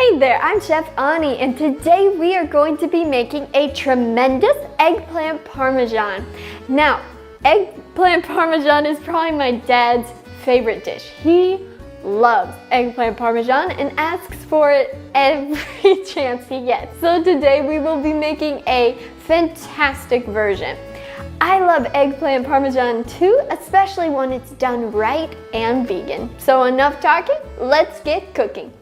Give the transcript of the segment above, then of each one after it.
Hey there, I'm Chef Ani, and today we are going to be making a tremendous eggplant parmesan. Now, eggplant parmesan is probably my dad's favorite dish. He loves eggplant parmesan and asks for it every chance he gets. So today we will be making a fantastic version. I love eggplant parmesan too, especially when it's done right and vegan. So enough talking, let's get cooking.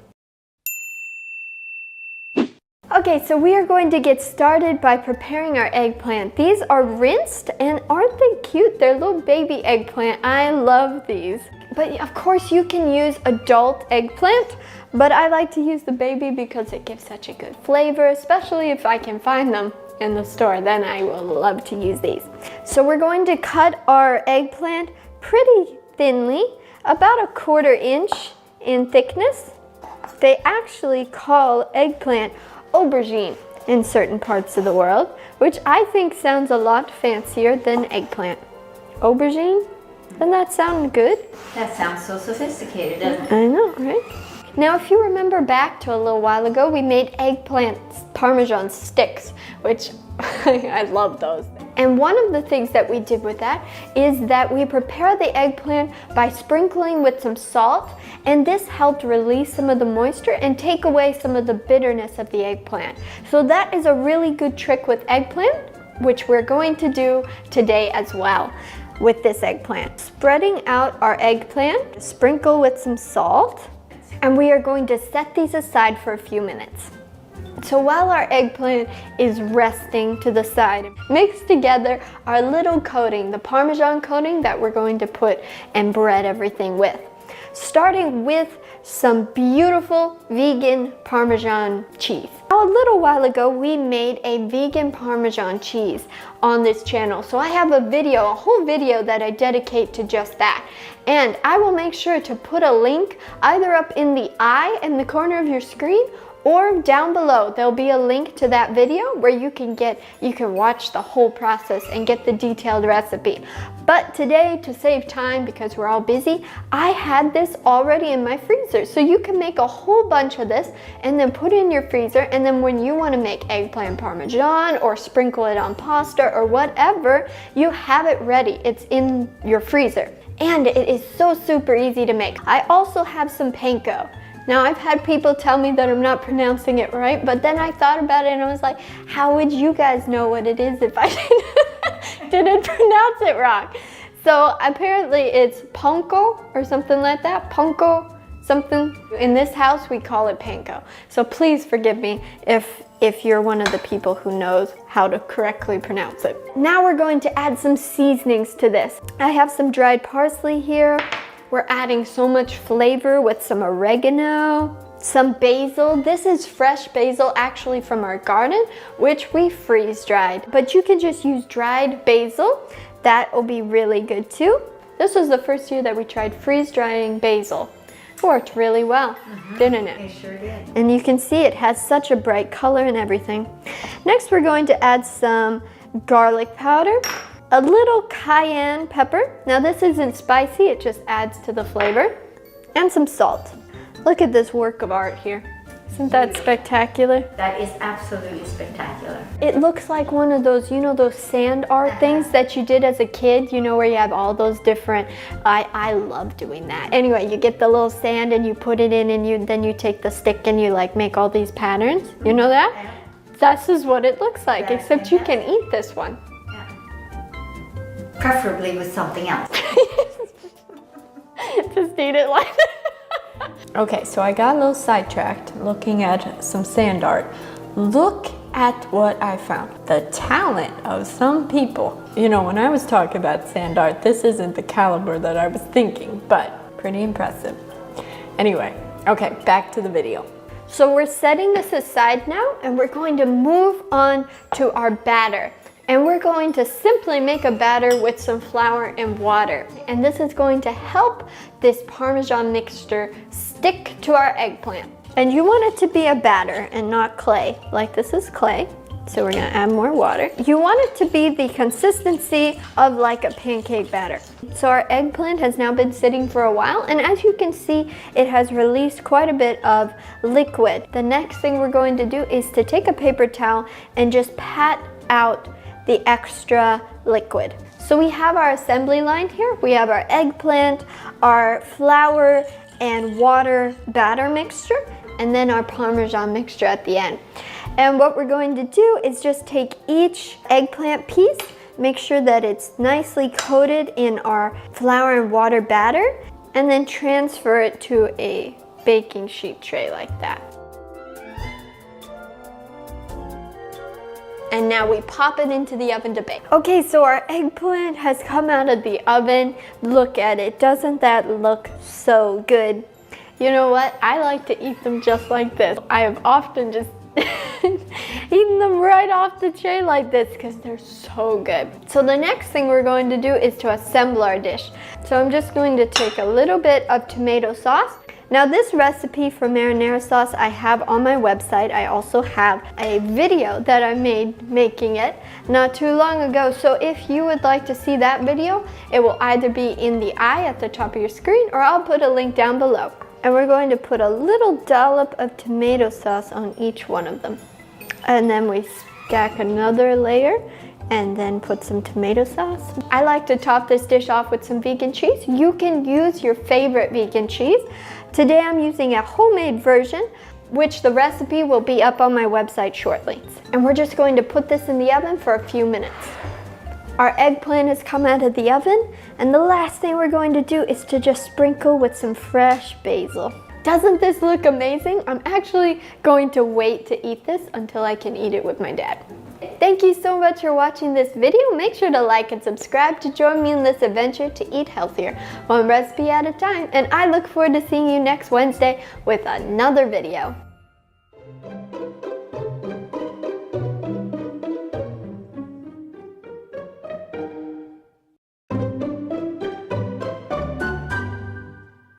Okay, so we are going to get started by preparing our eggplant. These are rinsed and aren't they cute? They're little baby eggplant. I love these. But of course you can use adult eggplant, but I like to use the baby because it gives such a good flavor, especially if I can find them in the store, then I will love to use these. So we're going to cut our eggplant pretty thinly, about 1/4 inch in thickness. They actually call eggplant aubergine in certain parts of the world, which I think sounds a lot fancier than eggplant. Aubergine? Doesn't that sound good? That sounds so sophisticated, doesn't it? I know, right? Now, if you remember back to a little while ago, we made eggplant parmesan sticks, which I love those. And one of the things that we did with that is that we prepare the eggplant by sprinkling with some salt, and this helped release some of the moisture and take away some of the bitterness of the eggplant. So that is a really good trick with eggplant, which we're going to do today as well with this eggplant. Spreading out our eggplant, sprinkle with some salt, and we are going to set these aside for a few minutes. So while our eggplant is resting to the side, mix together our little coating, the Parmesan coating that we're going to put and bread everything with. Starting with some beautiful vegan Parmesan cheese. Now, a little while ago, we made a vegan Parmesan cheese on this channel. So I have a whole video that I dedicate to just that. And I will make sure to put a link either up in the eye in the corner of your screen or down below. There'll be a link to that video where you can watch the whole process and get the detailed recipe. But today, to save time because we're all busy, I had this already in my freezer. So you can make a whole bunch of this and then put it in your freezer, and then when you want to make eggplant parmesan or sprinkle it on pasta or whatever, you have it ready. It's in your freezer. And it is so super easy to make. I also have some panko. Now, I've had people tell me that I'm not pronouncing it right, but then I thought about it and I was like, how would you guys know what it is if I didn't pronounce it wrong? So apparently it's panko or something like that. Panko, something. In this house, we call it panko. So please forgive me if you're one of the people who knows how to correctly pronounce it. Now we're going to add some seasonings to this. I have some dried parsley here. We're adding so much flavor with some oregano, some basil. This is fresh basil actually from our garden, which we freeze dried. But you can just use dried basil. That will be really good too. This was the first year that we tried freeze drying basil. It worked really well, didn't it? It sure did. And you can see it has such a bright color and everything. Next, we're going to add some garlic powder, a little cayenne pepper. Now this isn't spicy, it just adds to the flavor. And some salt. Look at this work of art here. Isn't that spectacular? That is absolutely spectacular. It looks like one of those, you know, those sand art things that you did as a kid, you know, where you have all those different, I love doing that. Anyway, you get the little sand and you put it in and then you take the stick and you like make all these patterns. You know that? This is what it looks like, except you can eat this one. Preferably with something else. Just eat it like that. Okay, so I got a little sidetracked looking at some sand art. Look at what I found. The talent of some people. You know, when I was talking about sand art, this isn't the caliber that I was thinking, but pretty impressive. Anyway, okay, back to the video. So we're setting this aside now, and we're going to move on to our batter. And we're going to simply make a batter with some flour and water. And this is going to help this Parmesan mixture stick to our eggplant. And you want it to be a batter and not clay. Like this is clay. So we're gonna add more water. You want it to be the consistency of like a pancake batter. So our eggplant has now been sitting for a while, and as you can see, it has released quite a bit of liquid. The next thing we're going to do is to take a paper towel and just pat out the extra liquid. So we have our assembly line here. We have our eggplant, our flour and water batter mixture, and then our Parmesan mixture at the end. And what we're going to do is just take each eggplant piece, make sure that it's nicely coated in our flour and water batter, and then transfer it to a baking sheet tray like that. And now we pop it into the oven to bake. Okay, so our eggplant has come out of the oven. Look at it, doesn't that look so good? You know what, I like to eat them just like this. I have often just eaten them right off the tray like this because they're so good. So the next thing we're going to do is to assemble our dish. So I'm just going to take a little bit of tomato sauce. Now this recipe for marinara sauce I have on my website. I also have a video that I made making it not too long ago. So if you would like to see that video, it will either be in the eye at the top of your screen, or I'll put a link down below. And we're going to put a little dollop of tomato sauce on each one of them. And then we stack another layer and then put some tomato sauce. I like to top this dish off with some vegan cheese. You can use your favorite vegan cheese. Today I'm using a homemade version, which the recipe will be up on my website shortly. And we're just going to put this in the oven for a few minutes. Our eggplant has come out of the oven, and the last thing we're going to do is to just sprinkle with some fresh basil. Doesn't this look amazing? I'm actually going to wait to eat this until I can eat it with my dad. Thank you so much for watching this video. Make sure to like and subscribe to join me in this adventure to eat healthier, one recipe at a time. And I look forward to seeing you next Wednesday with another video.